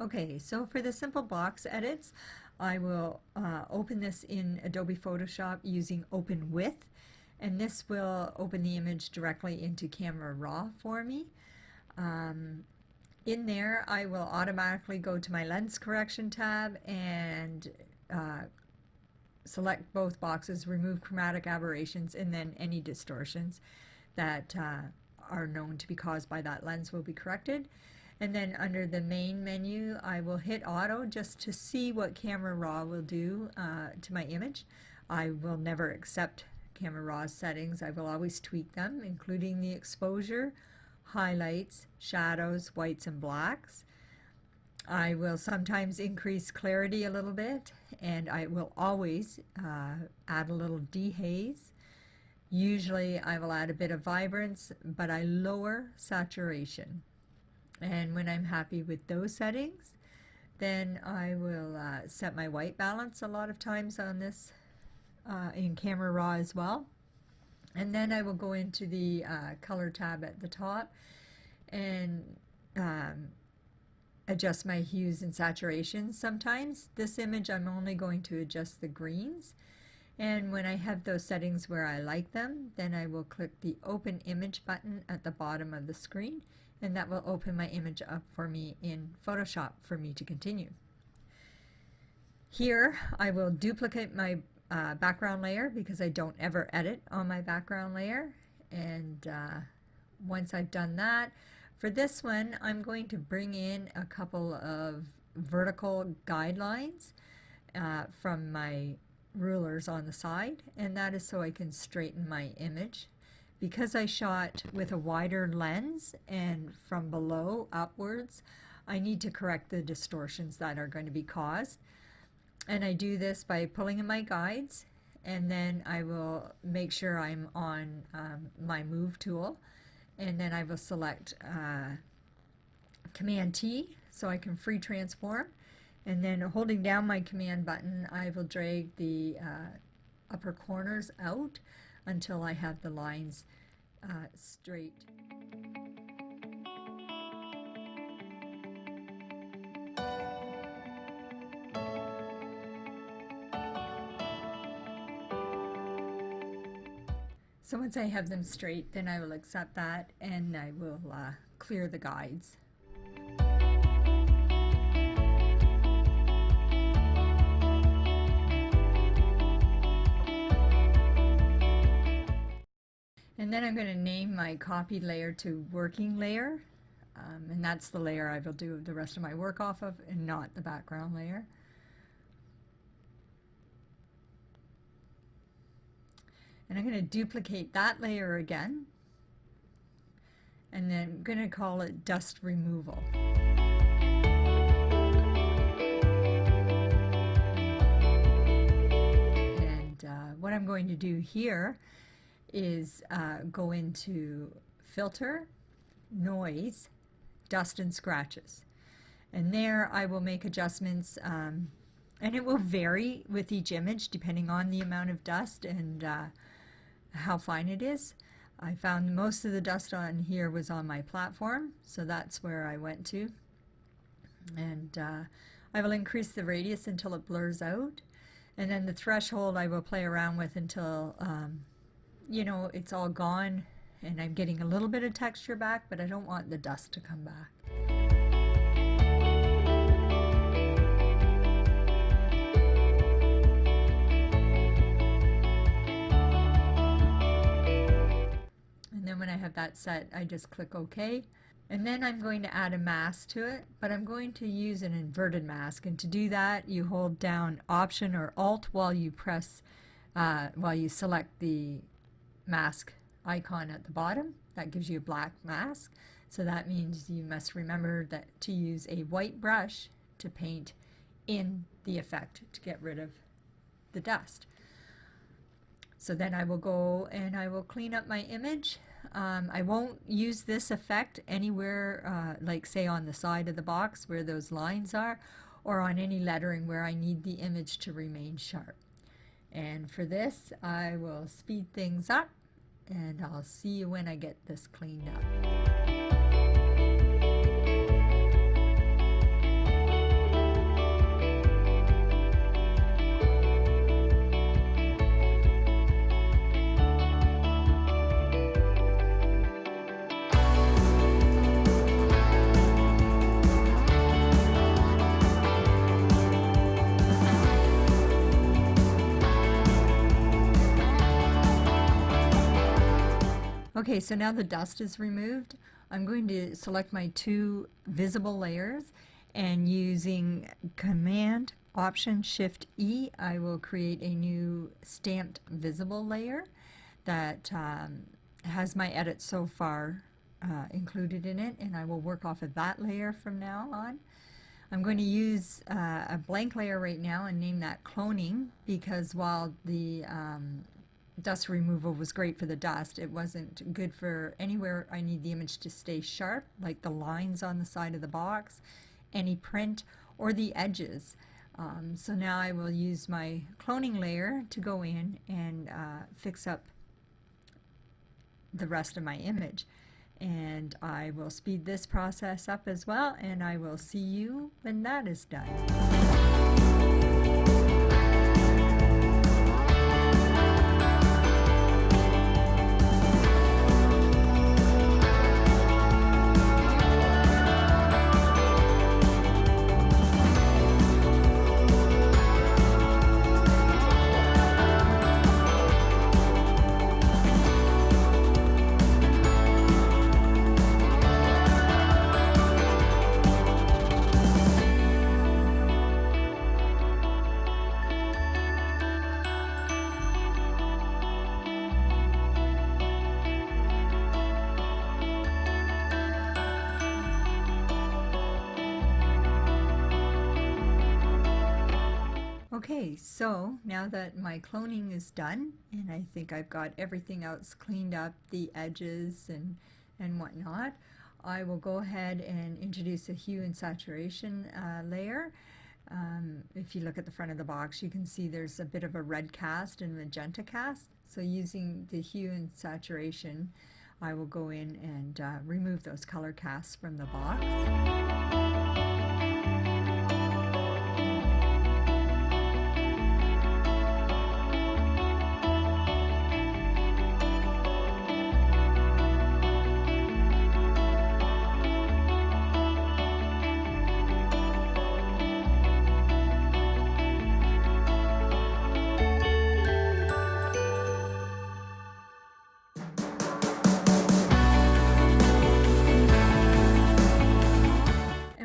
Okay, so for the simple box edits, I will open this in Adobe Photoshop using Open With, and this will open the image directly into Camera Raw for me. In there, I will automatically go to my Lens Correction tab and select both boxes, remove chromatic aberrations, and then any distortions that are known to be caused by that lens will be corrected. And then under the main menu, I will hit auto just to see what Camera Raw will do to my image. I will never accept Camera Raw's settings. I will always tweak them, including the exposure, highlights, shadows, whites, and blacks. I will sometimes increase clarity a little bit, and I will always add a little dehaze. Usually I will add a bit of vibrance, but I lower saturation. And when I'm happy with those settings, then I will set my white balance a lot of times on this in Camera Raw as well. And then I will go into the color tab at the top and adjust my hues and saturations. Sometimes this image I'm only going to adjust the greens, and when I have those settings where I like them, then I will click the Open Image button at the bottom of the screen, and that will open my image up for me in Photoshop for me to continue. Here I will duplicate my background layer because I don't ever edit on my background layer, and once I've done that, for this one I'm going to bring in a couple of vertical guidelines from my rulers on the side, and that is so I can straighten my image. Because I shot with a wider lens and from below upwards, I need to correct the distortions that are going to be caused. And I do this by pulling in my guides, and then I will make sure I'm on my move tool, and then I will select Command T so I can free transform, and then holding down my command button I will drag the upper corners out until I have the lines straight. So once I have them straight, then I will accept that and I will clear the guides. And then I'm going to name my copied layer to working layer, and that's the layer I will do the rest of my work off of, and not the background layer. And I'm going to duplicate that layer again, and then I'm going to call it dust removal. And what I'm going to do here is go into Filter, Noise, Dust and Scratches. And there I will make adjustments, and it will vary with each image depending on the amount of dust and how fine it is. I found most of the dust on here was on my platform, so that's where I went to. And I will increase the radius until it blurs out, and then the threshold I will play around with until you know, it's all gone and I'm getting a little bit of texture back, but I don't want the dust to come back. And then when I have that set, I just click OK. And then I'm going to add a mask to it, but I'm going to use an inverted mask. And to do that, you hold down Option or Alt while you press, while you select the mask icon at the bottom. That gives you a black mask. So that means you must remember that to use a white brush to paint in the effect to get rid of the dust. So then I will go and I will clean up my image. I won't use this effect anywhere, like say on the side of the box where those lines are, or on any lettering where I need the image to remain sharp. And for this, I will speed things up, and I'll see you when I get this cleaned up. Okay, so now the dust is removed. I'm going to select my two visible layers, and using Command Option Shift E, I will create a new stamped visible layer that has my edits so far included in it, and I will work off of that layer from now on. I'm going to use a blank layer right now and name that cloning, because while the dust removal was great for the dust, it wasn't good for anywhere I need the image to stay sharp, like the lines on the side of the box, any print, or the edges. So now I will use my cloning layer to go in and fix up the rest of my image. And I will speed this process up as well, and I will see you when that is done. Okay, so now that my cloning is done, and I think I've got everything else cleaned up, the edges and whatnot, I will go ahead and introduce a hue and saturation layer. If you look at the front of the box, you can see there's a bit of a red cast and magenta cast. So using the hue and saturation, I will go in and remove those color casts from the box.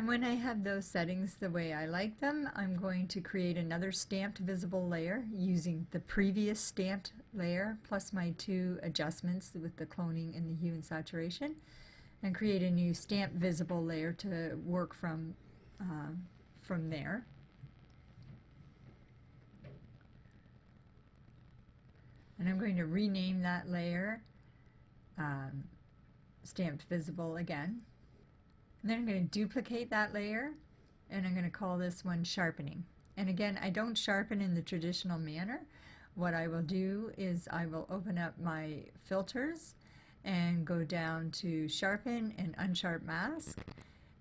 When I have those settings the way I like them, I'm going to create another stamped visible layer using the previous stamped layer plus my two adjustments with the cloning and the hue and saturation, and create a new stamped visible layer to work from there. And I'm going to rename that layer stamped visible again. And then I'm going to duplicate that layer, and I'm going to call this one sharpening. And again, I don't sharpen in the traditional manner. What I will do is I will open up my filters and go down to sharpen and unsharp mask,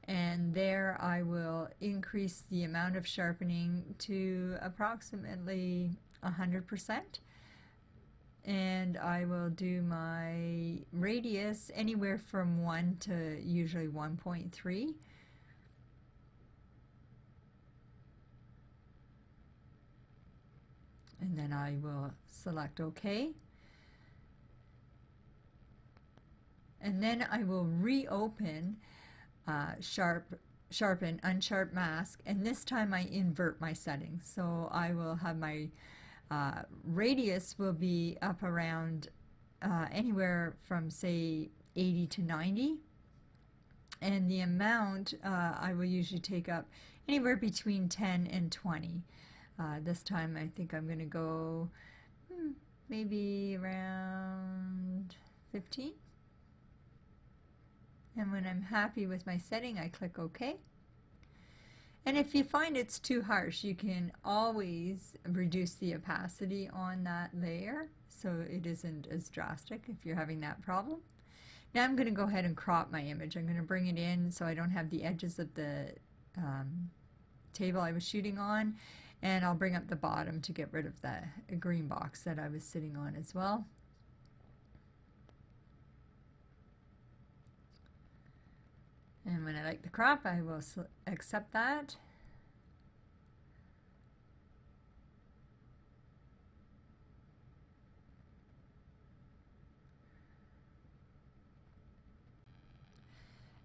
and there I will increase the amount of sharpening to approximately 100%. And I will do my radius anywhere from 1 to usually 1.3. And then I will select OK. And then I will reopen Sharpen, Unsharp Mask, and this time I invert my settings. So I will have my radius will be up around anywhere from say 80 to 90, and the amount I will usually take up anywhere between 10 and 20. This time I think I'm going to go maybe around 15. And when I'm happy with my setting, I click OK. And if you find it's too harsh, you can always reduce the opacity on that layer so it isn't as drastic if you're having that problem. Now I'm going to go ahead and crop my image. I'm going to bring it in so I don't have the edges of the table I was shooting on, and I'll bring up the bottom to get rid of the green box that I was sitting on as well. And when I like the crop, I will accept that.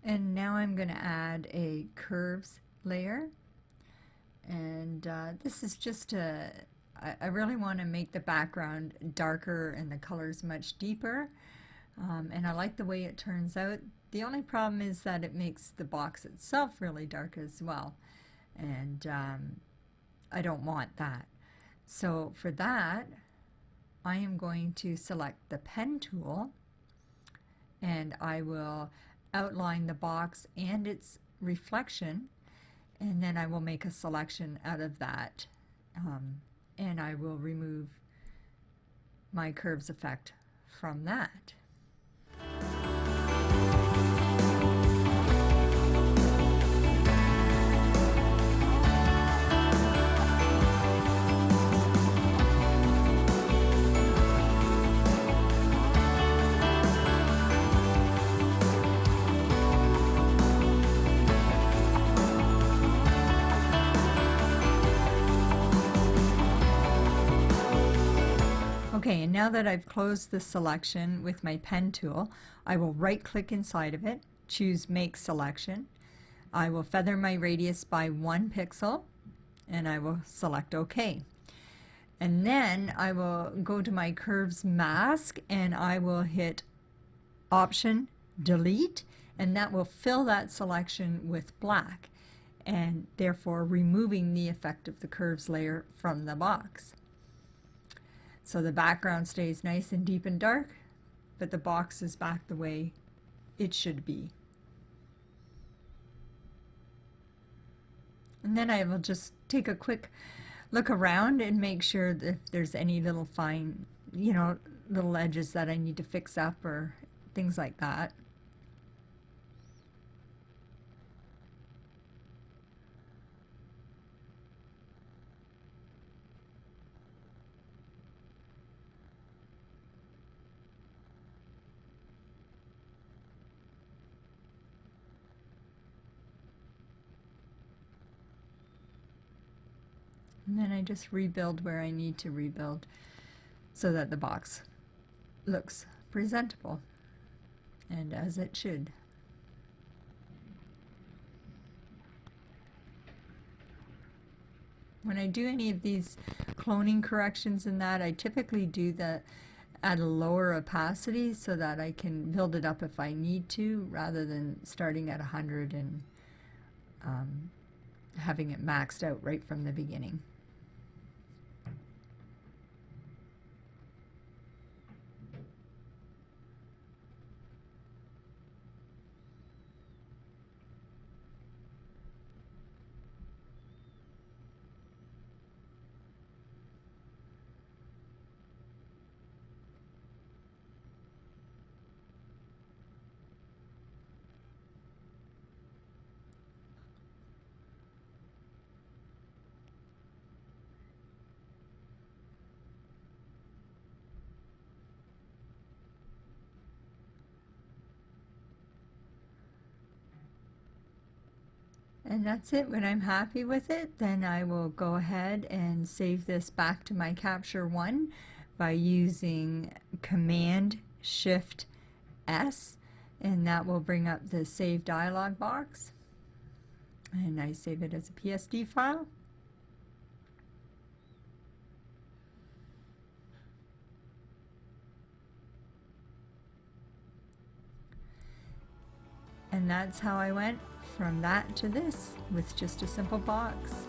And now I'm going to add a curves layer. And this is just I really want to make the background darker and the colors much deeper. And I like the way it turns out. The only problem is that it makes the box itself really dark as well. And I don't want that. So for that, I am going to select the pen tool, and I will outline the box and its reflection, and then I will make a selection out of that, and I will remove my curves effect from that. Okay, and now that I've closed the selection with my pen tool, I will right-click inside of it, choose Make Selection. I will feather my radius by 1 pixel, and I will select OK. And then I will go to my Curves Mask, and I will hit Option Delete, and that will fill that selection with black, and therefore removing the effect of the curves layer from the box. So the background stays nice and deep and dark, but the box is back the way it should be. And then I will just take a quick look around and make sure that if there's any little fine, little edges that I need to fix up or things like that. And then I just rebuild where I need to rebuild so that the box looks presentable, and as it should. When I do any of these cloning corrections in that, I typically do that at a lower opacity so that I can build it up if I need to, rather than starting at 100 and having it maxed out right from the beginning. And that's it. When I'm happy with it, then I will go ahead and save this back to my Capture One by using Command Shift S, and that will bring up the Save dialog box. And I save it as a PSD file. And that's how I went from that to this with just a simple box.